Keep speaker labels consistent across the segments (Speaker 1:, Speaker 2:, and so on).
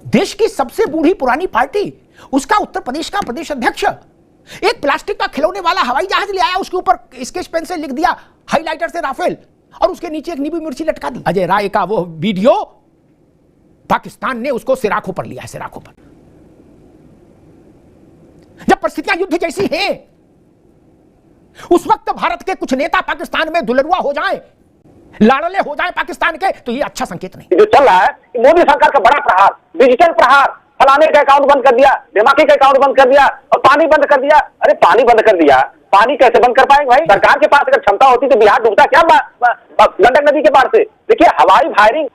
Speaker 1: देश की सबसे बूढ़ी पुरानी पार्टी, उसका उत्तर प्रदेश का प्रदेश अध्यक्ष एक प्लास्टिक का खिलौने वाला हवाई जहाज ले आया, उसके ऊपर स्केच पेन से लिख दिया हाइलाइटर से राफेल, और उसके नीचे एक नींबू मिर्ची लटका दी। अजय राय का वो वीडियो पाकिस्तान ने उसको सिराखों पर लिया है, सिराखों पर। जब परिस्थितियां युद्ध जैसी हैं, उस वक्त भारत के कुछ नेता पाकिस्तान में दुलरुआ हो जाएं, लाड़ले हो जाएं पाकिस्तान के, तो ये अच्छा संकेत नहीं।
Speaker 2: जो चल रहा है मोदी सरकार का बड़ा प्रहार, डिजिटल प्रहार, फलाने का अकाउंट बंद कर दिया, धमाके का अकाउंट बंद कर दिया और पानी बंद कर दिया। अरे पानी बंद कर दिया, पानी कैसे बंद कर पाएंगे भाई? सरकार के पास अगर क्षमता होती तो बिहार डूबता क्या गंडक नदी के पार से? देखिए हवाई फायरिंग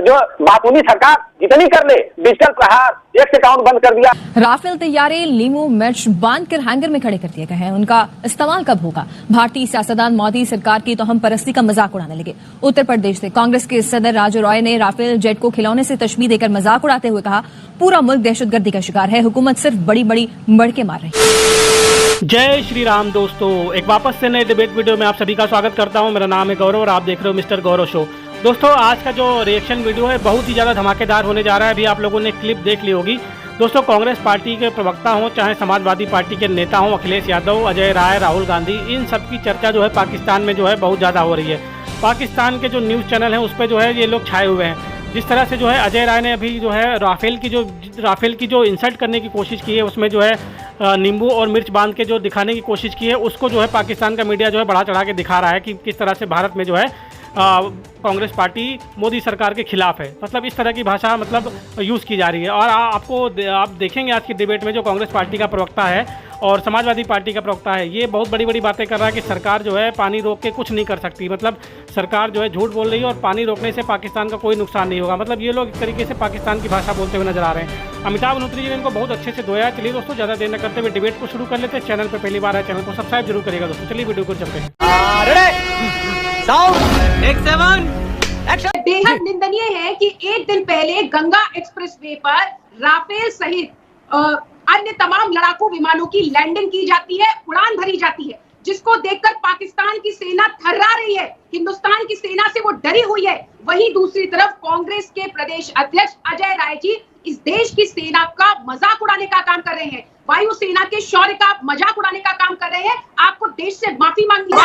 Speaker 2: जो मासूमी सरकार जितनी कर ले, डिजिटल प्रहार, एक से अकाउंट बंद कर दिया।
Speaker 3: राफेल तैयारे नींबू मिर्च बांध कर हैंगर में खड़े कर दिए गए हैं, उनका इस्तेमाल कब होगा? भारतीय सियासतदान मोदी सरकार की तोहम परस्ती का मजाक उड़ाने लगे। उत्तर प्रदेश से कांग्रेस के सदर राजू रॉय ने राफेल जेट को खिलौने से तशबीह देकर मजाक उड़ाते हुए कहा, पूरा मुल्क दहशतगर्दी का शिकार है, हुकूमत सिर्फ बड़ी बड़ी मड़के मार रही है।
Speaker 4: जय श्री राम दोस्तों, एक वापस से नए डिबेट वीडियो में आप सभी का स्वागत करता हूं। मेरा नाम है गौरव और आप देख रहे हो मिस्टर गौरव शो। दोस्तों आज का जो रिएक्शन वीडियो है बहुत ही ज़्यादा धमाकेदार होने जा रहा है। अभी आप लोगों ने क्लिप देख ली होगी। दोस्तों कांग्रेस पार्टी के प्रवक्ता हों चाहे समाजवादी पार्टी के नेता हों, अखिलेश यादव, अजय राय, राहुल गांधी, इन सब की चर्चा जो है पाकिस्तान में जो है बहुत ज़्यादा हो रही है। पाकिस्तान के जो न्यूज़ चैनल हैं उस पर जो है ये लोग छाए हुए हैं। जिस तरह से जो है अजय राय ने अभी जो है राफेल की जो इंसल्ट करने की कोशिश की है, उसमें जो है नींबू और मिर्च बांध के जो दिखाने की कोशिश की है, उसको जो है पाकिस्तान का मीडिया जो है बढ़ा चढ़ा के दिखा रहा है कि किस तरह से भारत में जो है कांग्रेस पार्टी मोदी सरकार के खिलाफ है। मतलब इस तरह की भाषा मतलब यूज़ की जा रही है। और आप देखेंगे आज की डिबेट में जो कांग्रेस पार्टी का प्रवक्ता है और समाजवादी पार्टी का प्रवक्ता है, ये बहुत बड़ी बड़ी बातें कर रहा है कि सरकार जो है पानी रोक के कुछ नहीं कर सकती। मतलब सरकार जो है झूठ बोल रही है और पानी रोकने से पाकिस्तान का कोई नुकसान नहीं होगा। मतलब ये लोग एक तरीके से पाकिस्तान की भाषा बोलते हुए नजर आ रहे हैं। अमिताभ बंधोत्री जी ने इनको बहुत अच्छे से धोया। चलिए दोस्तों ज़्यादा देर न करते हुए डिबेट को शुरू कर लेते हैं। चैनल पर पहली बार है, चैनल को सब्सक्राइब जरूर करिएगा दोस्तों। चलिए वीडियो को चलते हैं।
Speaker 5: बेहद निंदनीय है कि एक दिन पहले गंगा एक्सप्रेसवे पर राफेल सहित अन्य तमाम लड़ाकू विमानों की लैंडिंग की जाती है, उड़ान भरी जाती है, जिसको देखकर पाकिस्तान की सेना थर्रा रही है, हिंदुस्तान की सेना से वो डरी हुई है। वहीं दूसरी तरफ कांग्रेस के प्रदेश अध्यक्ष अजय राय जी इस देश की सेना का मजाक उड़ाने का काम कर रहे हैं, वायुसेना के शौर्य का मजाक उड़ाने का काम कर रहे हैं। आपको देश से माफी मांगनी है,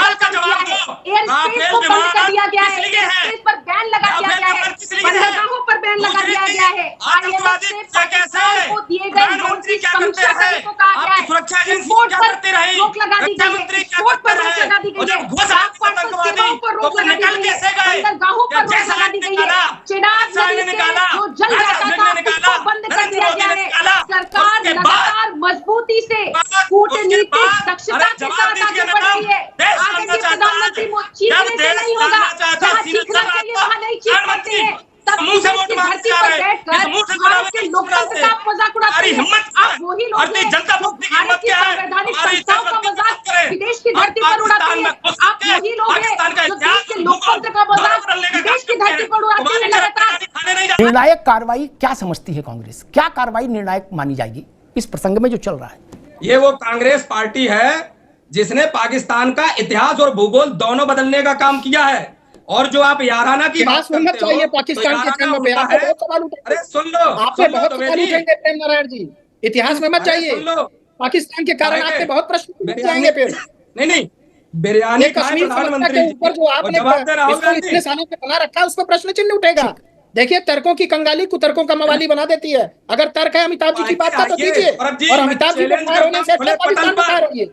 Speaker 5: एयर स्पेस को बंद कर दिया गया है, एयर स्पेस पर बैन लगा दिया गया है, बंदरगाहों पर बैन लगा दिया गया है, IMF से पाकिस्तान को दिए गए लोन की समीक्षा करने को कहा गया है, एक्सपोर्ट पर रोक लगा दी गई है, एक्सपोर्ट पर रोक लगा दी गई है, डाक पार्सल सेवाओं पर रोक लगा दी गई है, बंदरगाहों पर रोक लगा दी गई है, चिनाब नदी से जो जल जाता था उसको बंद कर दिया गया है। सरकार लगातार मजबूती से कूटनीतिक दक्षता के साथ आगे बढ़ रही है। आदरणीय प्रधानमंत्री चीखने से नहीं होगा, जहाँ चीखना चाहिए वहाँ नहीं चीख सकते हैं। तब देश की धरती पर बैठकर भारत के लोकतंत्र का मजाक उड़ाते हैं। आप वही लोग हैं जो भारत की संवैधानिक संस्थाओं का मजाक विदेश की धरती पर उड़ाते हैं। आप वही लोग हैं जो देश के लोकतंत्र का मजाक विदेश की धरती पर उड़ाते हैं लगातार।
Speaker 1: निर्णायक कार्रवाई क्या समझती है कांग्रेस? क्या कार्रवाई निर्णायक मानी जाएगी इस प्रसंग में जो चल रहा है?
Speaker 6: ये वो कांग्रेस पार्टी है जिसने पाकिस्तान का इतिहास और भूगोल दोनों बदलने का काम किया है। और जो आप याराना की बात करते हो,
Speaker 7: चाहिए पाकिस्तान के जन्म पे आपको बहुत सवाल उठेंगे।
Speaker 6: अरे सुन लो,
Speaker 7: आपसे बहुत सवाल उठेंगे प्रेम नारायण जी, इतिहास में मत चाहिए। पाकिस्तान के कारण आपके बहुत प्रश्न जाएंगे। फिर
Speaker 6: नहीं बिरयानी
Speaker 7: कश्मीर के ऊपर जो आपने इतने सालों से बना रखा है उस पर प्रश्न चिन्ह उठेगा। देखिए तर्कों की कंगाली कुतर्कों का मवाली बना देती है। अगर तर्क है अमिताभ जी की बात का तो कीजिए, और अमिताभ जी को फायर होने से अच्छा पाकिस्तान को फायर होइए।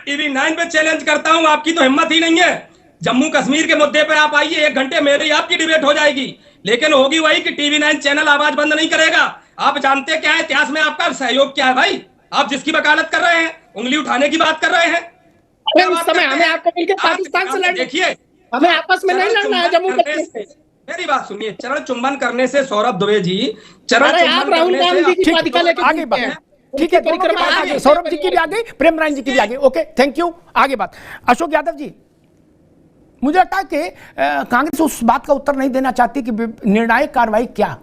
Speaker 6: TV9 पे चैलेंज करता हूँ, आपकी तो हिम्मत ही नहीं है। जम्मू कश्मीर के मुद्दे पे आप आइए, 1 घंटे मेरी आपकी डिबेट हो जाएगी, लेकिन होगी वही कि TV9 चैनल आवाज बंद नहीं करेगा। आप जानते क्या है इतिहास में आपका सहयोग क्या है भाई? आप जिसकी वकालत कर रहे हैं, उंगली उठाने की बात कर रहे हैं।
Speaker 7: उस समय हमें आपको मिलकर पाकिस्तान से लड़ना,
Speaker 6: देखिए
Speaker 7: हमें आपस में नहीं लड़ना है जम्मू कश्मीर से।
Speaker 6: मेरी बात सुनिए, चरण चुंबन करने से सौरभ दुबे जी चरण
Speaker 7: आप राहुल गांधी की पादिका लेकर
Speaker 1: आगे बात, ठीक है परिक्रमा, सौरभ जी की भी आ गई, प्रेम नारायण जी की भी आ गई। Okay thank you. आगे बात अशोक यादव जी, मुझे लगता है कि कांग्रेस उस बात का उत्तर नहीं देना चाहती कि निर्णायक कार्रवाई क्या।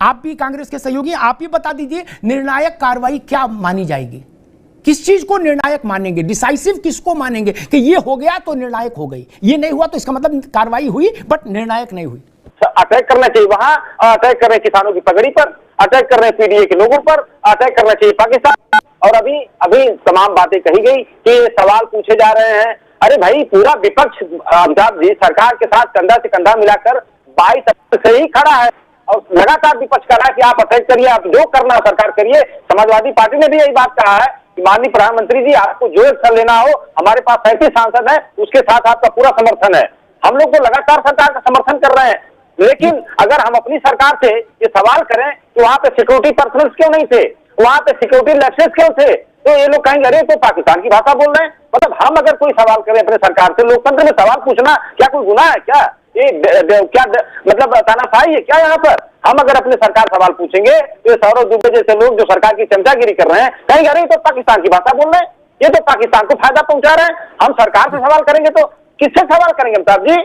Speaker 1: आप भी कांग्रेस के सहयोगी, आप ही बता दीजिए निर्णायक कार्रवाई क्या मानी जाएगी, किस चीज को निर्णायक मानेंगे, डिसाइसिव किसको मानेंगे कि ये हो गया तो निर्णायक हो गई, ये नहीं हुआ तो इसका मतलब कार्रवाई हुई बट निर्णायक नहीं हुई।
Speaker 2: अटैक करना चाहिए वहां, अटैक कर रहे हैं किसानों की पगड़ी पर, अटैक कर रहे हैं पीडीए के लोगों पर, अटैक करना चाहिए पाकिस्तान। और अभी तमाम बातें कही गई कि सवाल पूछे जा रहे हैं। अरे भाई, पूरा विपक्ष अमिताभ जी सरकार के साथ कंधा से कंधा मिलाकर 22 अप्रैल से ही खड़ा है और लगातार विपक्ष कर रहा है कि आप अटैक करिए, आप जो करना सरकार करिए। समाजवादी पार्टी ने भी यही बात कहा है कि माननीय प्रधानमंत्री जी, आपको जो एक्शन लेना हो, हमारे पास 37 सांसद है, उसके साथ आपका पूरा समर्थन है। हम लोग तो लगातार सरकार का समर्थन कर रहे हैं, लेकिन अगर हम अपनी सरकार से ये सवाल करें कि वहां पे सिक्योरिटी पर्सनल क्यों नहीं थे, वहां पे सिक्योरिटी लैप्सेस क्यों थे, तो ये लोग कहेंगे अरे तो पाकिस्तान की भाषा बोल रहे हैं। मतलब हम अगर कोई सवाल करें अपने सरकार से, लोकतंत्र में सवाल पूछना क्या कोई गुनाह है क्या? ये क्या मतलब तानाशाही है क्या? यहाँ पर हम अगर अपने सरकार सवाल पूछेंगे तो ये सौरभ दुबे जैसे लोग जो सरकार की चमचागिरी कर रहे हैं कहेंगे अरे तो पाकिस्तान की भाषा बोल रहे हैं, ये तो पाकिस्तान को फायदा पहुंचा रहे हैं। हम सरकार से सवाल करेंगे तो किससे सवाल करेंगे अमिताभ जी?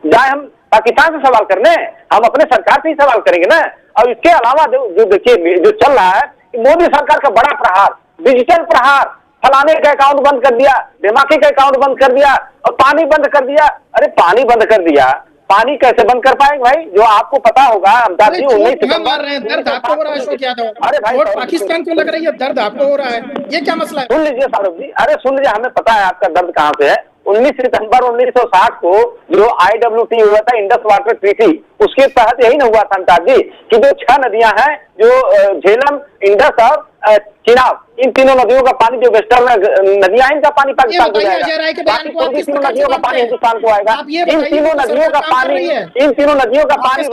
Speaker 2: जाए हम पाकिस्तान से सवाल करने, हम अपने सरकार से ही सवाल करेंगे ना। और इसके अलावा जो देखिए जो चल रहा है, मोदी सरकार का बड़ा प्रहार, डिजिटल प्रहार, फलाने का अकाउंट बंद कर दिया, धमाके का अकाउंट बंद कर दिया और पानी बंद कर दिया। अरे पानी बंद कर दिया, पानी कैसे बंद कर पाएंगे भाई? जो आपको पता होगा अमिताभ जी, 19 सितंबर,
Speaker 7: दर्द आपको हो रहा है अशोक यादव,
Speaker 2: अरे भाई
Speaker 7: और पाकिस्तान को लग रही है, दर्द आपको हो रहा है, ये क्या मसला है?
Speaker 2: सुन लीजिए सौरभ जी, अरे सुन लीजिए, हमें पता है आपका दर्द कहाँ पे है। 19 सितंबर 1960 को जो IWT हुआ था, इंडस वाटर ट्रीटी, उसके तहत यही न हुआ था अमिताभ जी कि जो 6 नदियां हैं, जो झेलम, इंडस और चिनाब, इन तीनों नदियों का पानी, जो वेस्टर्न नदियां हैं, इनका पानी पाकिस्तान को जाएगा, बाकी तीनों नदियों का पानी हिंदुस्तान को आएगा। इन तीनों नदियों का पानी, इन तीनों नदियों का पानी,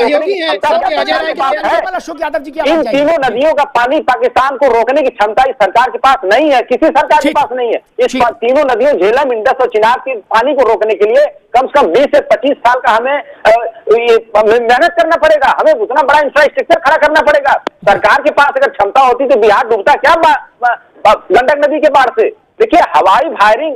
Speaker 2: इन तीनों नदियों का पानी पाकिस्तान को रोकने की क्षमता इस सरकार के पास नहीं है, किसी सरकार के पास नहीं है। इस तीनों नदियों झेलम, इंडस और चिनाब के पानी को रोकने के लिए कम से कम 20 से 25 साल का हमें मेहनत करना पड़ेगा, हमें उतना बड़ा इंफ्रास्ट्रक्चर खड़ा करना पड़ेगा। सरकार के पास अगर क्षमता होती तो बिहार डूबता क्या गंडक नदी के बाढ़ से? देखिए, हवाई फायरिंग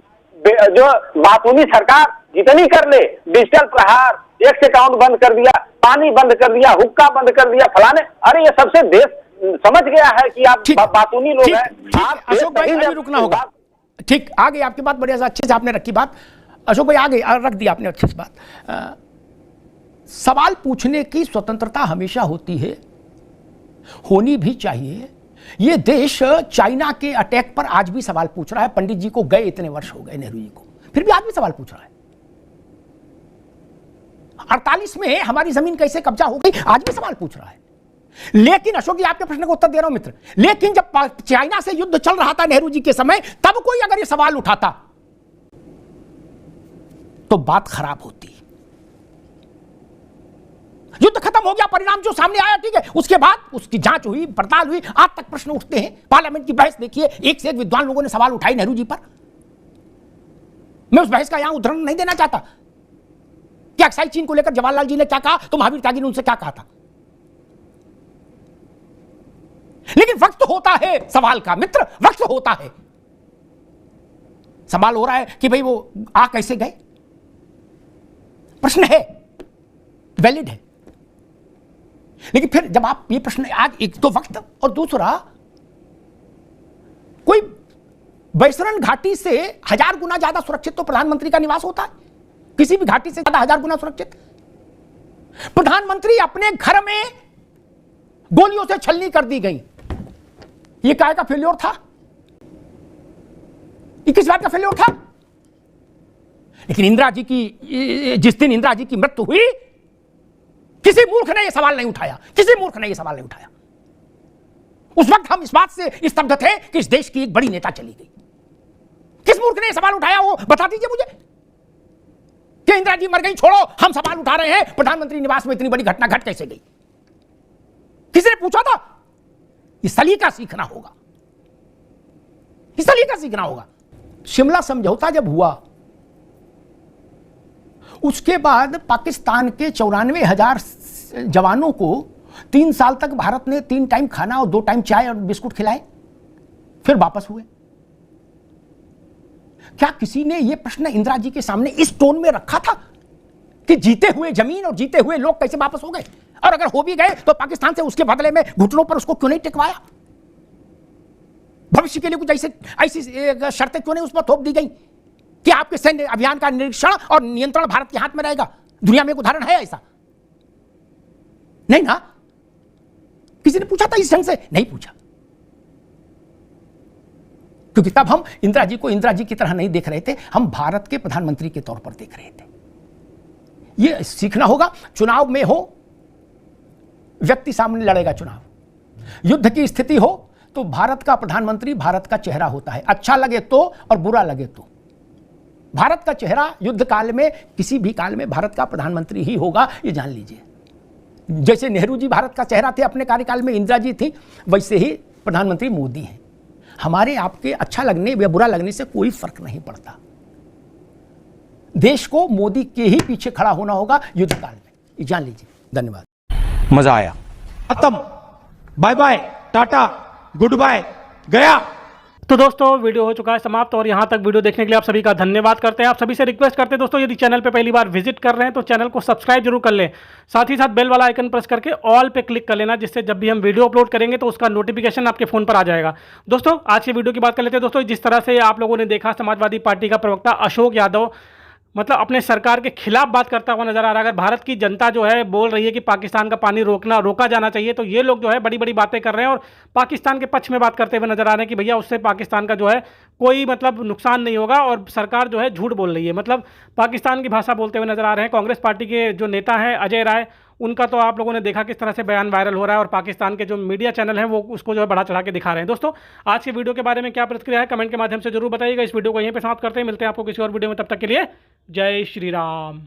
Speaker 2: जो बातूनी सरकार जितनी कर ले, डिजिटल प्रहार, एक अकाउंट बंद कर दिया, पानी बंद कर दिया, हुक्का बंद कर दिया, फलाने, अरे ये सबसे देश समझ गया है कि आप बातूनी लोग हैं।
Speaker 1: अशोक भाई अभी रुकना होगा। ठीक, आगे आपकी बात बड़ी अच्छे से आपने रखी बात, अशोक भाई आगे रख दिया आपने अच्छी बात। सवाल पूछने की स्वतंत्रता हमेशा होती है, होनी भी चाहिए। यह देश चाइना के अटैक पर आज भी सवाल पूछ रहा है। पंडित जी को गए इतने वर्ष हो गए, नेहरू जी को, फिर भी आज भी सवाल पूछ रहा है। 48 में हमारी जमीन कैसे कब्जा हो गई, आज भी सवाल पूछ रहा है। लेकिन अशोक जी, आपके प्रश्न का उत्तर दे रहा हूं मित्र, लेकिन जब चाइना से युद्ध चल रहा था नेहरू जी के समय, तब कोई अगर यह सवाल उठाता तो बात खराब होती। युद्ध खत्म हो गया, परिणाम जो सामने आया, ठीक है, उसके बाद उसकी जांच हुई, पड़ताल हुई, आज तक प्रश्न उठते हैं। पार्लियामेंट की बहस देखिए, एक से एक विद्वान लोगों ने सवाल उठाए नेहरू जी पर। मैं उस बहस का यहां उदाहरण नहीं देना चाहता कि अक्साई चीन को लेकर जवाहरलाल जी ने क्या कहा तो महावीर त्यागी ने उनसे क्या कहा था, लेकिन वक्त होता है सवाल का मित्र, वक्त होता है। सवाल हो रहा है कि भाई वो आ कैसे गए, प्रश्न है, वैलिड है। लेकिन फिर जब आप ये प्रश्न, आज एक तो वक्त और दूसरा कोई वैसरन घाटी से 1000 गुना ज्यादा सुरक्षित तो प्रधानमंत्री का निवास होता है, किसी भी घाटी से ज्यादा 1000 गुना सुरक्षित। प्रधानमंत्री अपने घर में गोलियों से छलनी कर दी गई, ये काय का फेल्योर था, ये किस बात का फेल्योर था? लेकिन इंदिरा जी की, जिस दिन इंदिरा जी की मृत्यु हुई, किसी मूर्ख ने यह सवाल नहीं उठाया, किसी मूर्ख ने यह सवाल नहीं उठाया। उस वक्त हम इस बात से स्तब्ध थे कि इस देश की एक बड़ी नेता चली गई। किस मूर्ख ने यह सवाल उठाया, वो बता दीजिए मुझे कि इंदिरा जी मर गई, छोड़ो, हम सवाल उठा रहे हैं प्रधानमंत्री निवास में इतनी बड़ी घटना घट कैसे गई? किसी ने पूछा था? इस सलीका सीखना होगा, इस सलीका सीखना होगा। शिमला समझौता जब हुआ, उसके बाद पाकिस्तान के 94,000 जवानों को 3 साल तक भारत ने 3 टाइम खाना और 2 टाइम चाय और बिस्कुट खिलाए, फिर वापस हुए। क्या किसी ने यह प्रश्न इंदिरा जी के सामने इस टोन में रखा था कि जीते हुए जमीन और जीते हुए लोग कैसे वापस हो गए, और अगर हो भी गए तो पाकिस्तान से उसके बदले में घुटनों पर उसको क्यों नहीं टिकवाया? भविष्य के लिए कुछ ऐसी शर्तें क्यों नहीं उस पर थोप दी गई कि आपके सैन्य अभियान का निरीक्षण और नियंत्रण भारत के हाथ में रहेगा? दुनिया में एक उदाहरण है ऐसा? नहीं ना, किसी ने पूछा था इस ढंग से? नहीं पूछा, क्योंकि तब हम इंदिरा जी को इंदिरा जी की तरह नहीं देख रहे थे, हम भारत के प्रधानमंत्री के तौर पर देख रहे थे। यह सीखना होगा। चुनाव में हो, व्यक्ति सामने लड़ेगा चुनाव, युद्ध की स्थिति हो तो भारत का प्रधानमंत्री भारत का चेहरा होता है, अच्छा लगे तो और बुरा लगे तो। भारत का चेहरा युद्ध काल में, किसी भी काल में भारत का प्रधानमंत्री ही होगा, ये जान लीजिए। जैसे नेहरू जी भारत का चेहरा थे अपने कार्यकाल में, इंदिरा जी थी, वैसे ही प्रधानमंत्री मोदी हैं। हमारे आपके अच्छा लगने या बुरा लगने से कोई फर्क नहीं पड़ता। देश को मोदी के ही पीछे खड़ा होना होगा युद्ध काल में, ये जान लीजिए। धन्यवाद।
Speaker 8: मजा आया। खत्म, bye bye, tata, good bye, गया।
Speaker 4: तो दोस्तों वीडियो हो चुका है समाप्त, और यहाँ तक वीडियो देखने के लिए आप सभी का धन्यवाद करते हैं। आप सभी से रिक्वेस्ट करते हैं दोस्तों, यदि चैनल पे पहली बार विजिट कर रहे हैं तो चैनल को सब्सक्राइब जरूर कर लें, साथ ही साथ बेल वाला आइकन प्रेस करके ऑल पे क्लिक कर लेना, जिससे जब भी हम वीडियो अपलोड करेंगे तो उसका नोटिफिकेशन आपके फोन पर आ जाएगा। दोस्तों आज की वीडियो की बात कर लेते हैं। दोस्तों जिस तरह से आप लोगों ने देखा, समाजवादी पार्टी का प्रवक्ता अशोक यादव मतलब अपने सरकार के खिलाफ बात करता हुआ नजर आ रहा है। अगर भारत की जनता जो है बोल रही है कि पाकिस्तान का पानी रोका जाना चाहिए, तो ये लोग जो है बड़ी बड़ी बातें कर रहे हैं और पाकिस्तान के पक्ष में बात करते हुए नजर आ रहे हैं कि भैया उससे पाकिस्तान का जो है कोई मतलब नुकसान नहीं होगा, और सरकार जो है झूठ बोल रही है, मतलब पाकिस्तान की भाषा बोलते हुए नजर आ रहे हैं। कांग्रेस पार्टी के जो नेता हैं अजय राय, उनका तो आप लोगों ने देखा किस तरह से बयान वायरल हो रहा है, और पाकिस्तान के जो मीडिया चैनल हैं वो उसको जो है बढ़ा चढ़ा के दिखा रहे हैं। दोस्तों आज की वीडियो के बारे में क्या प्रतिक्रिया है कमेंट के माध्यम से जरूर बताइएगा। इस वीडियो को यहीं पे समाप्त करते हैं, मिलते हैं आपको किसी और वीडियो में, तब तक के लिए जय श्री राम।